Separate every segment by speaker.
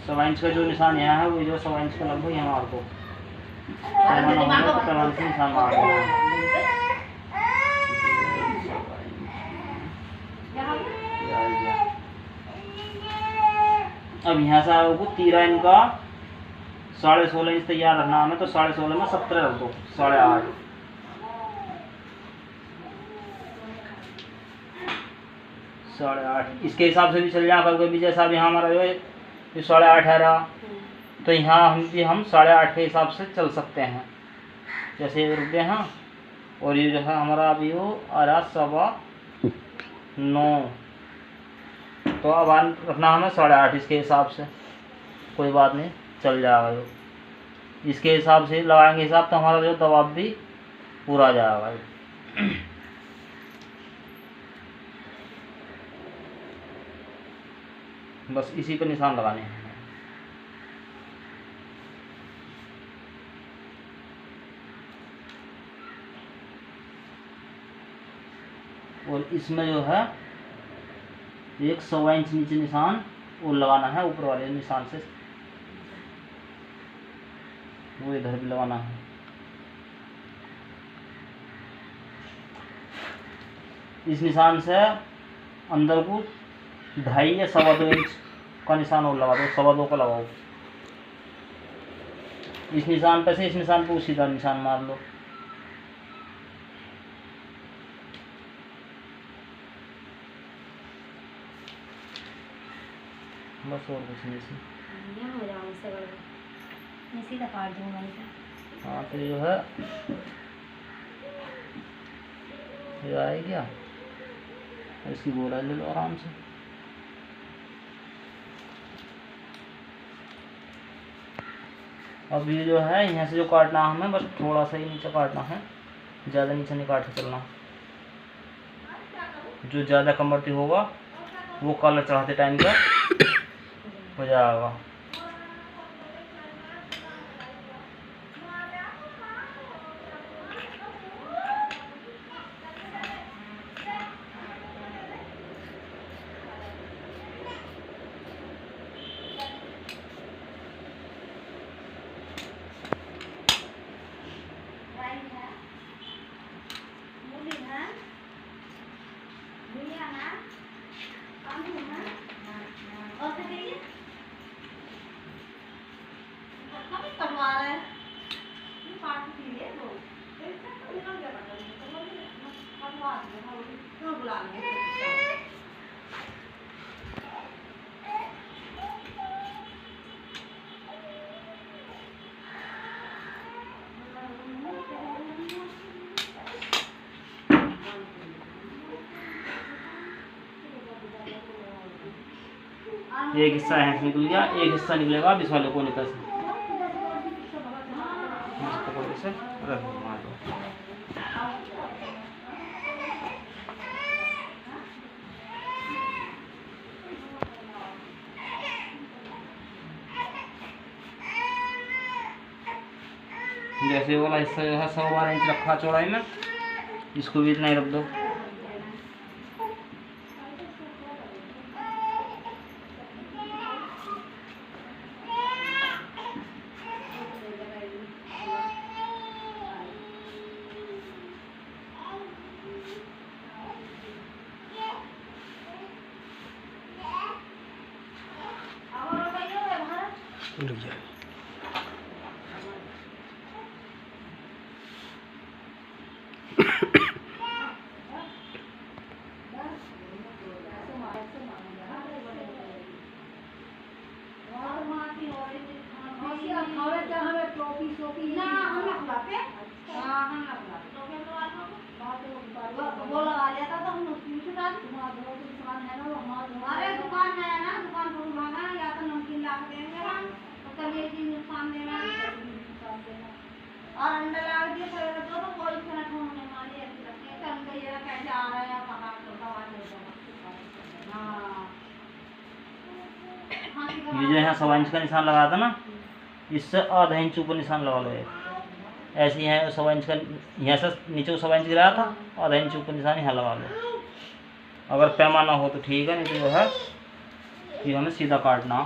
Speaker 1: सवा इंच का जो निशान यहाँ है वो जो सवा इंच का लगभग यहाँ मार दो, पैमाना होगा तो पैमाने से निशान मार देना। अब यहाँ से आपको तीरा इनका 16.5 इंच तैयार रखना हमें, तो 16.5 में 17 रख दो, 8.5 8.5 इसके हिसाब से भी चल जाए। कभी कभी जैसा अब यहाँ हमारा जो है 8.5 है रहा, तो यहाँ हम 8.5 के हिसाब से चल सकते हैं। जैसे ये रुपये हैं और ये जो है हमारा अभी वो आ रहा 9.25, तो अब रखना हमें 8.5 इसके हिसाब से, कोई बात नहीं चल जाएगा। जो इसके हिसाब से लगाएंगे हिसाब तो हमारा जो दबाव भी पूरा जाएगा। बस इसी पर निशान लगाने हैं। और इसमें जो है एक 1.25 इंच नीचे निशान और लगाना है, ऊपर वाले निशान से वो इधर भी लगाना है। इस निशान से अंदर को 2.5 या 2.25 इंच का निशान और लगा दो, 2.25 का लगाओ। इस निशान पे से इस निशान पे सीधा निशान मार लो। बस और कुछ नहीं
Speaker 2: सीधा काट दूंगा।
Speaker 1: हाँ तो जो है ये आए क्या, इसकी गोला ले लो आराम से। अब ये जो है यहाँ से जो काटना है हमें बस थोड़ा सा ही नीचे काटना है, ज़्यादा नीचे नहीं काट के चलना। जो ज़्यादा कमरती होगा वो कलर चढ़ाते टाइम का हो जाएगा। एक हिस्सा यहाँ से निकल गया, एक हिस्सा निकलेगा अब इस वाले कोने का से। जैसे वाला हिस्सा जो है 12.25 इंच रखा चौड़ाई में, इसको भी इतना ही रख दो।
Speaker 2: वो लगा लिया था तो हम उसकी दुकान है ना, वो हमारे दुकान है ना, दुकान पर मांगा या तो नमकीन ला के देंगे हम, तो कभी एक दिन नुकसान देना और अंडा ला दिए सवेरे तो कोई खाना होने वाली ऐसी लगती है कि अंडा ये कैसे आ रहा है पका तो दवा ले जाना।
Speaker 1: ये जो यहाँ 1.25 इंच का निशान लगाया था ना, इससे आधा इंच ऊपर निशान लगा लो। ऐसे ही है 1.25 इंच का, यहाँ से नीचे को 1.25 इंच गिराया था, आधा इंच ऊपर निशान यहाँ लगा लो। अगर पैमाना हो तो ठीक है, नहीं तो जो है कि हमें सीधा काटना।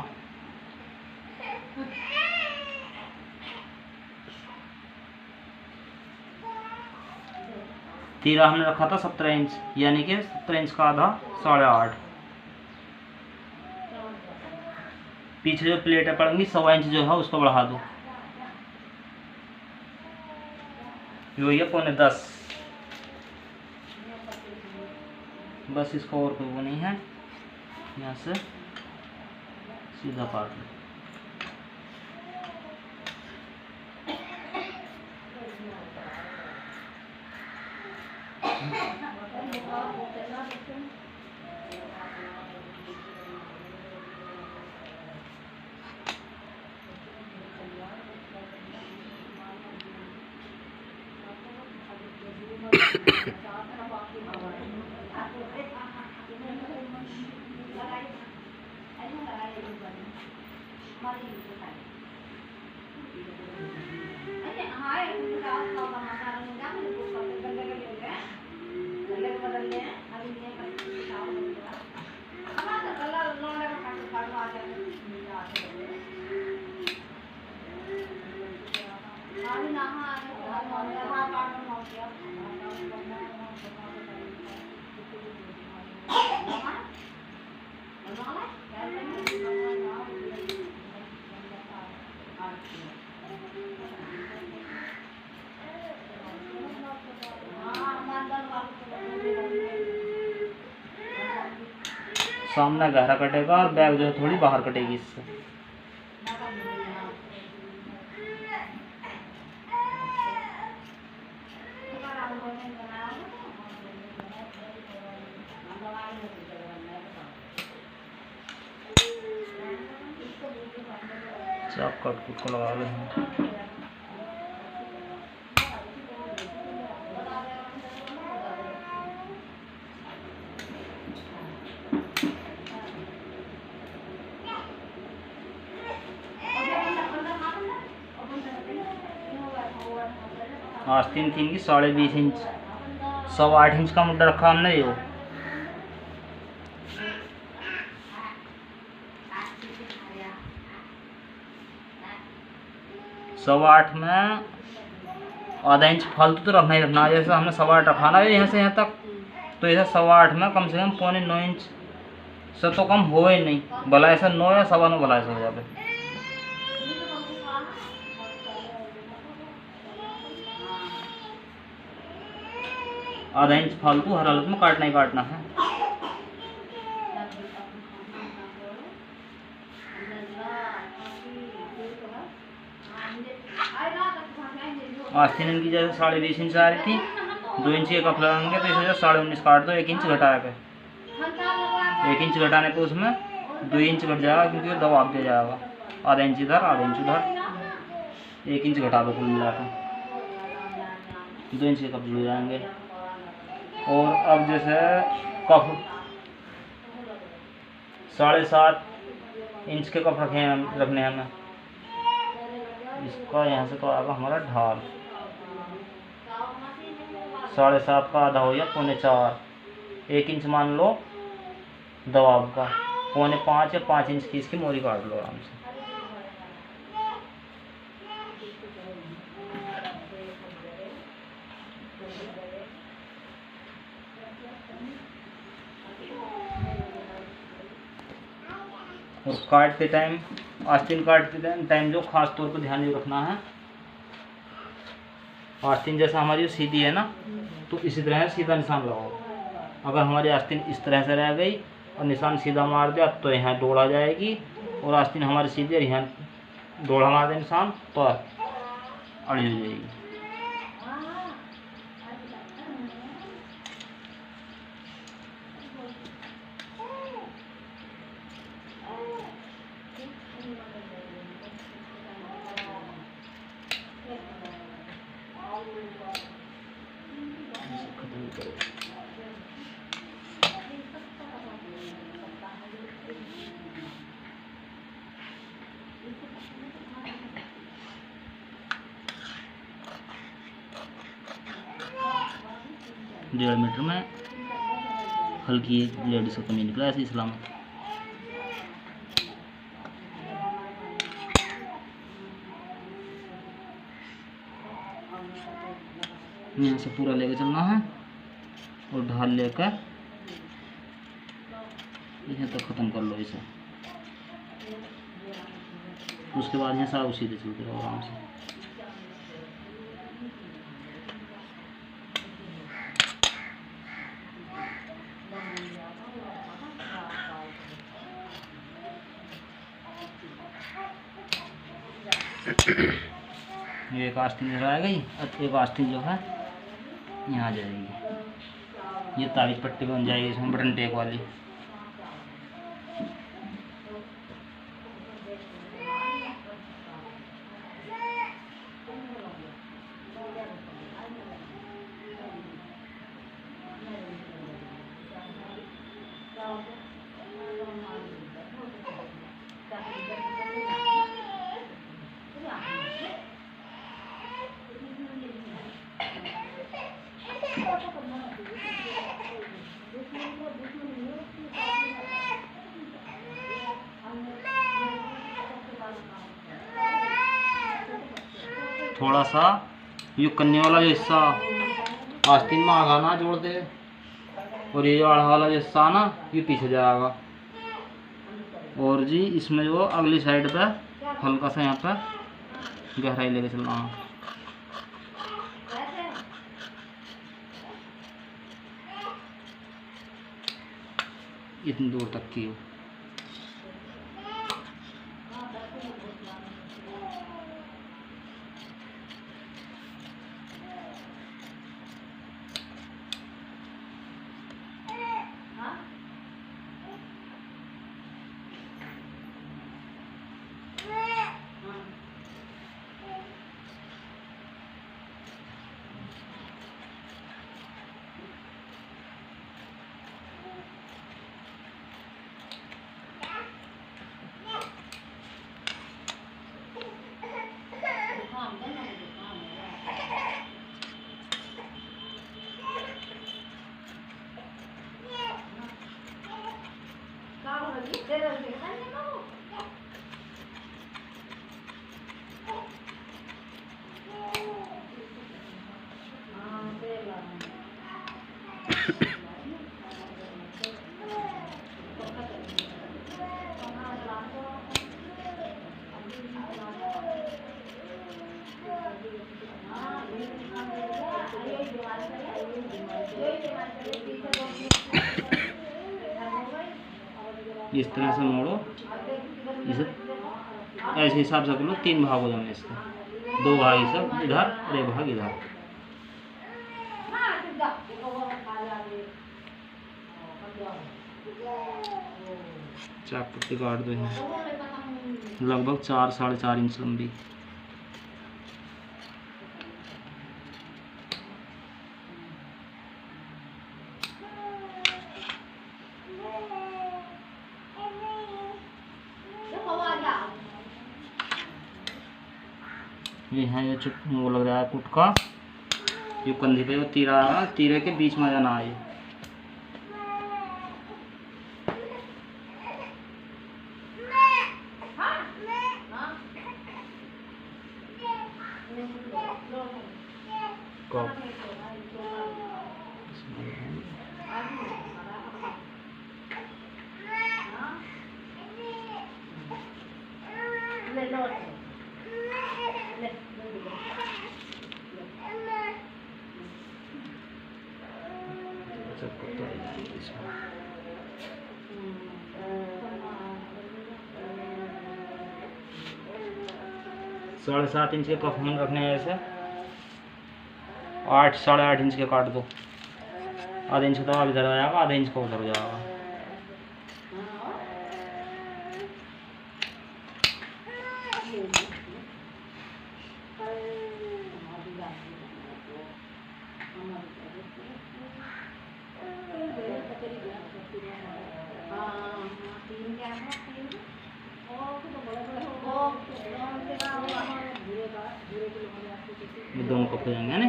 Speaker 1: तीरा हमने रखा था 17 इंच, यानी कि 17 इंच का आधा 8.5। पीछे जो प्लेटें पड़ेंगी 1.25 इंच जो है उसको बढ़ा दो, जो ये 9.25। बस इसको और कोई वो नहीं है, यहाँ से सीधा काट लो। सामने गहरा कटेगा और बैक जो है थोड़ी बाहर कटेगी इससे। चाप कट को लगा रहे हैं। आस्तीन थी इनकी 20.5 इंच, 8.25 इंच का मुद्दा रखा हमने। यो 8.25 में आधा इंच फालतू तो रखना ही रखना। जैसे हमने 8.25 रखा ना यहाँ से यहाँ तक, तो ऐसा 8.25 में कम से कम 9.25 इंच से तो कम हो ही नहीं। भला ऐसा 9 या 9.25 भला ऐसा हो जाए। आधा इंच फालतू हर हालत में काटना ही काटना है। आस्तीन की जैसे 20.5 इंच आ रही थी, 2 इंच के कप लगाएंगे तो इस वजह से 19.5 काट दो। 1 इंच घटा के, 1 इंच घटाने पे उसमें 2 इंच घट जाएगा, क्योंकि दबाव दिया जाएगा। आधा इंच इधर, आधा इंच उधर, 1 इंच घटा दो कुल मिला के, 2 इंच के कप जुड़ जाएंगे। और अब जैसे कप 7.5 इंच के कप रखने हैं हमें। इसका यहाँ से तो आएगा हमारा ढाल 7.5 का आधा हो गया 4.25। 1 इंच मान लो दबाव का, 4.25 या 5 इंच की इसकी मोरी काट लो आराम से। और काटते टाइम, आस्तीन काटते टाइम जो खास तौर पर ध्यान ये रखना है, आस्तीन जैसा हमारी सीधी है ना, तो इसी तरह सीधा निशान लगाओ। अगर हमारी आस्तीन इस तरह से रह गई और निशान सीधा मार दिया तो यहाँ डोल आ जाएगी, और आस्तीन हमारी सीधी और यहाँ डोला मार दे निशान तो अड़ी हो जाएगी। डेढ़ मीटर में हल्की एक ब्लेड से कमी निकला ऐसे सलामत। यहाँ से पूरा लेके चलना है और ढाल लेकर यहाँ तक ख़त्म कर लो इसे। उसके बाद यहाँ सारा सीधे चलते रहो आराम से। ये एक आस्तीन इधर आ गई, एक आस्तीन जो है यहाँ आ जाएगी। ये तारीख पट्टी बन जाएगी इसमें बटन टेक वाली। थोड़ा सा ये कन्ने वाला जो हिस्सा आस्तीन में आगा ना जोड़ दे, और ये जो आड़ा वाला जो हिस्सा ना ये पीछे जाएगा। और जी इसमें जो अगली साइड पे हल्का सा यहाँ पे गहराई लेके चलना है, इतनी दूर तक की हो। इस तरह से मोड़ो, इसे ऐसे हिसाब से कर लो। 3 भाग हो जाने इसके, 2 भाग इधर इधर और 1 भाग इधर। चाक पट्टी काट दो यहाँ, लगभग 4-4.5 इंच लंबी। यहाँ ये वो लग रहा है कुटका, जो कंधे पे वो तीरा है, तीरे के बीच में जाना है। साढ़े 7 इंच के कफन रखने हैं ऐसे, 8-8.5 इंच के काट दो। आधे इंच तो आप इधर आ जाएगा, आधे इंच का उधर हो जाएगा। ये दोनों कप हो जाएंगे ना,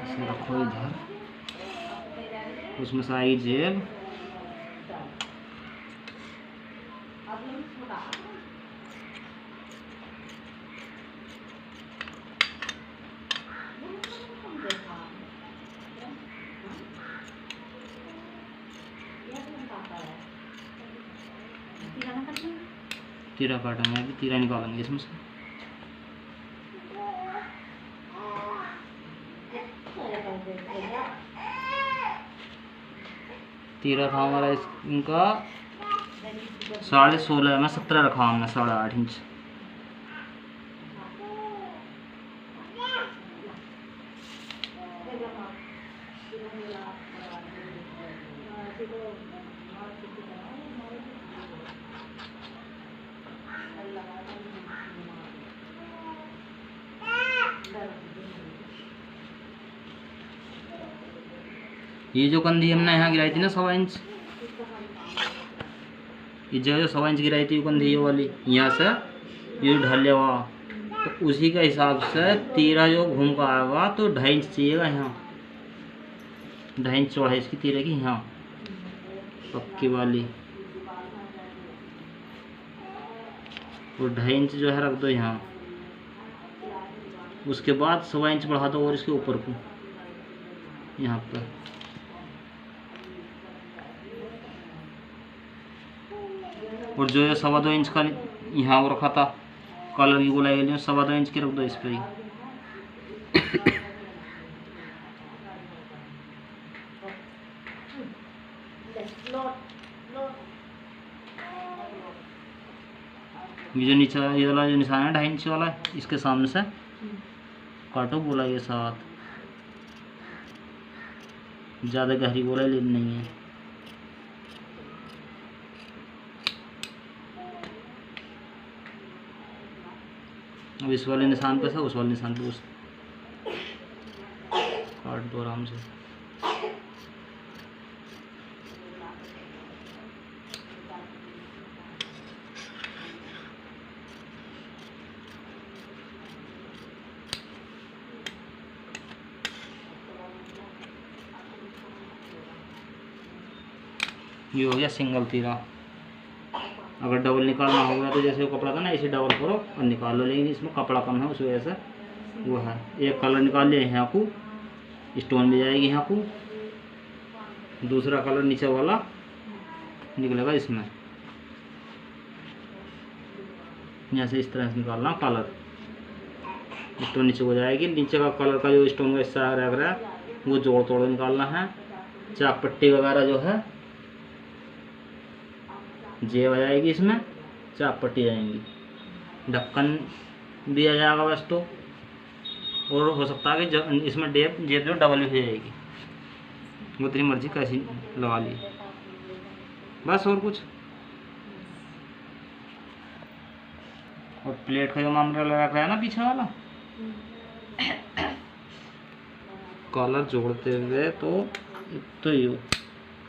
Speaker 1: इसे रखो इधर। उसमें सारी जेब
Speaker 2: तीरा ना कटनी
Speaker 1: तीरा काटेंगे, अभी तीरा निकालेंगे इसमें से। तीरा था हमारा इनका 16.5 में 17 रखा हमने 8.5 इंच। ये जो कंधी हमने यहाँ गिराई थी ना 1.25 इंच, ये जो 1.25 इंच गिराई थी कंधी ये वाली, यहाँ से ये ढले हुआ, तो उसी के हिसाब से तीरा जो घूम का आएगा तो 2.5 इंच चाहिएगा यहाँ, 2.5 इंच चौड़ाई इसकी तीरे की यहाँ पक्की वाली, और 2.5 इंच जो है रख दो यहाँ। उसके बाद 1.25 इंच बढ़ा दो और इसके ऊपर को यहाँ पर, और जो है 2.25 इंच का यहाँ वो रखा था कलर की गोलाई के लिए, 2.25 इंच की रख दो इस पर ही। ये जो नीचे ये वाला जो निशान है 2.5 इंच वाला, इसके सामने से काटो गोलाई के साथ, ज़्यादा गहरी गोलाई लेनी नहीं है। अब इस वाले निशान पे से उस वाले निशान पे उस काट दो आराम से। ये हो गया सिंगल तीरा। अगर डबल निकालना होगा तो जैसे वो कपड़ा था ना इसे डबल करो और निकाल लो, लेकिन इसमें कपड़ा कम है उस वजह से वो है। एक कलर निकाल लिया यहाँ को, स्टोन भी जाएगी यहाँ को, दूसरा कलर नीचे वाला निकलेगा इसमें, जैसे इस तरह से निकालना कलर, स्टोन नीचे हो जाएगी, नीचे का कलर का जो स्टोन का हिस्सा रह रहा है वो जोड़ तोड़ निकालना है। चाक पट्टी वगैरह जो है जेब आ जाएगी इसमें, चाक पट्टी जाएंगी, ढक्कन भी आ जाएगा बस तो, और हो सकता है कि इसमें जेब जो डबल भी हो जाएगी, वो तेरी मर्जी कैसी लगा ली बस, और कुछ। और प्लेट का जो मामला लगा रहा है ना पीछे वाला, कॉलर जोड़ते हुए तो ये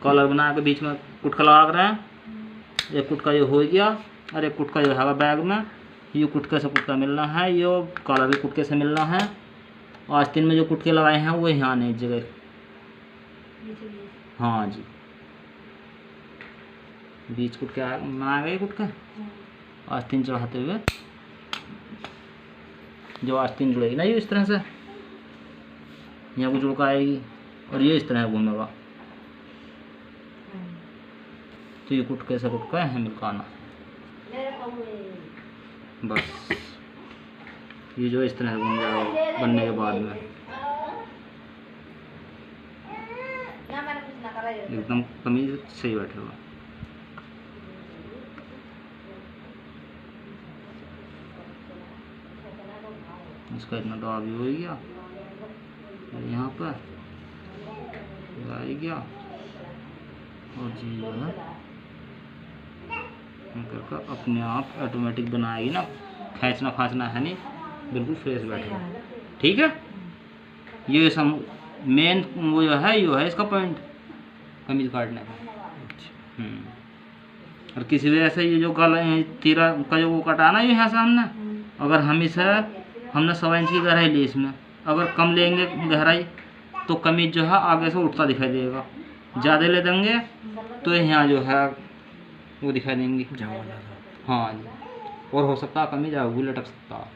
Speaker 1: कॉलर बना के बीच में कुटका लगा रहे हैं, एक कुटका ये हो गया और एक कुटका जो है बैग में, ये कुटके से कुटका मिलना है, ये कॉलर के कुटके से मिलना है। आस्तीन में जो कुटके लगाए हैं वो यहाँ नहीं जगह, हाँ जी बीच कुटके में आ गए कुटका, आस्तीन चढ़ाते हुए जो आस्तीन जुड़ेगी ना ये इस तरह से यहाँ को जुड़का आएगी और ये इस तरह घूमेगा, तो ये कुटके से कुटका है मिलकाना बस। ये जो इस तरह घूम जाएगा बनने के बाद में एकदम कमीज सही बैठेगा। इसका इतना दवा भी हो गया, यहाँ पर आ गया, और जी जो है करके अपने आप ऑटोमेटिक बनाएगी ना, खींचना खांचना है नहीं, बिल्कुल फ्रेश बैठेगा। ठीक है, ये सम मेन वो जो है ये है इसका पॉइंट कमीज काटने का। और किसी वजह से ये जो गला तीरा का जो वो कटा ना ये यहाँ से हमने, अगर हमने 1.25 इंच की गहराई ली इसमें, अगर कम लेंगे गहराई तो कमीज जो है आगे से उठता दिखाई देगा, ज़्यादा ले देंगे तो यहाँ जो है वो दिखाई देंगी, हाँ जी, और हो सकता है कमीज आगे लटक सकता है,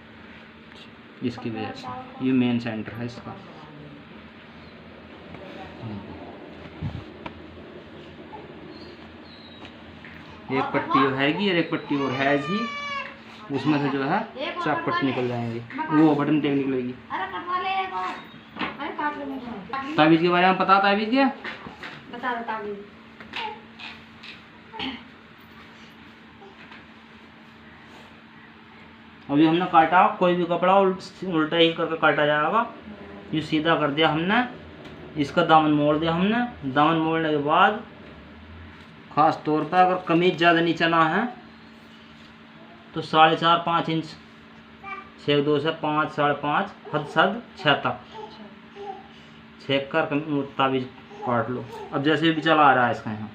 Speaker 1: इसकी वजह से। ये मेन सेंटर है इसका। एक पट्टी हैगी और एक पट्टी और है जी, उसमें से जो है चाक पट्टी निकल जाएंगी, वो बटन टेप निकलेगी।
Speaker 2: अरे कटवा ले एक और। अरे काट ले।
Speaker 1: ताबीज के बारे में पता, ताबीज के
Speaker 2: बता ताबीज।
Speaker 1: अभी हमने काटा, कोई भी कपड़ा उल्टा ही करके काटा जाएगा। ये सीधा कर दिया हमने, इसका दामन मोड़ दिया हमने। दामन मोड़ने के बाद खास तौर पर अगर कमीज ज़्यादा नीचे ना है तो 4.5-5 इंच, 6 से 5, 5.5, हद सद 6 तक छेक कर ताबीज काट लो। अब जैसे भी चला आ रहा है इसका यहाँ,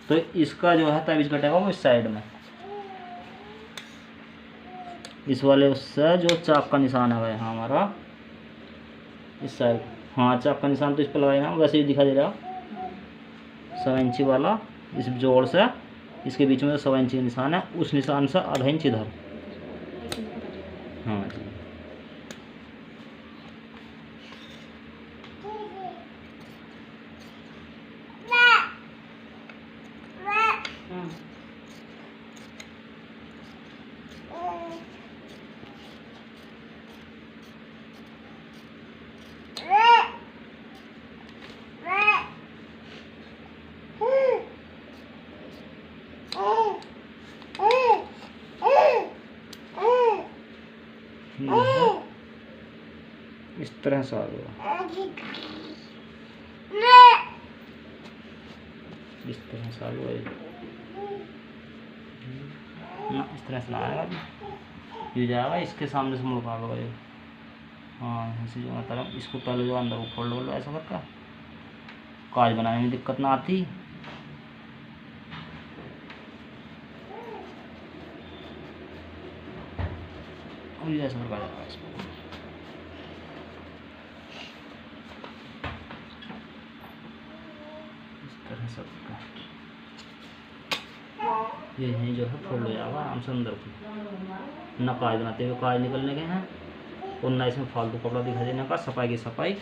Speaker 1: तो इसका जो है ताबीज कटेगा वो इस साइड में, इस वाले उससे जो चाक का निशान है यहाँ हमारा इस साइड। हाँ, चाक का निशान तो इस पर लगाएगा, वैसे ही दिखा दे रहा 1.25 इंची वाला इस जोड़ से, इसके बीच में 1.25 इंची का निशान है, उस निशान से आधा इंच इधर। हाँ जी, इस तरह से आ गया, इस तरह से आ गया ना, इस तरह से आएगा ये जाएगा, इसके सामने से मुड़ पाएगा ये। हाँ, ऐसे जो मतलब इसको पहले जो अंदर को फोल्ड कर लो ऐसा करके, काज बनाने में दिक्कत ना आती। और ऐसा करके जाएगा इसको। सबका ये है जो है फोल्ड हो जाएगा आराम से अंदर को, ना काज बनाते हुए काज निकलने के हैं और ना इसमें फालतू कपड़ा दिखा देने का। सफाई की सफाई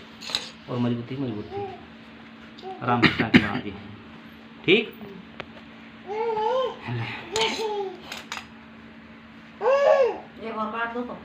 Speaker 1: और मजबूती मजबूती, आराम से पैक बना दी। ठीक,
Speaker 2: एक और काट दो तो।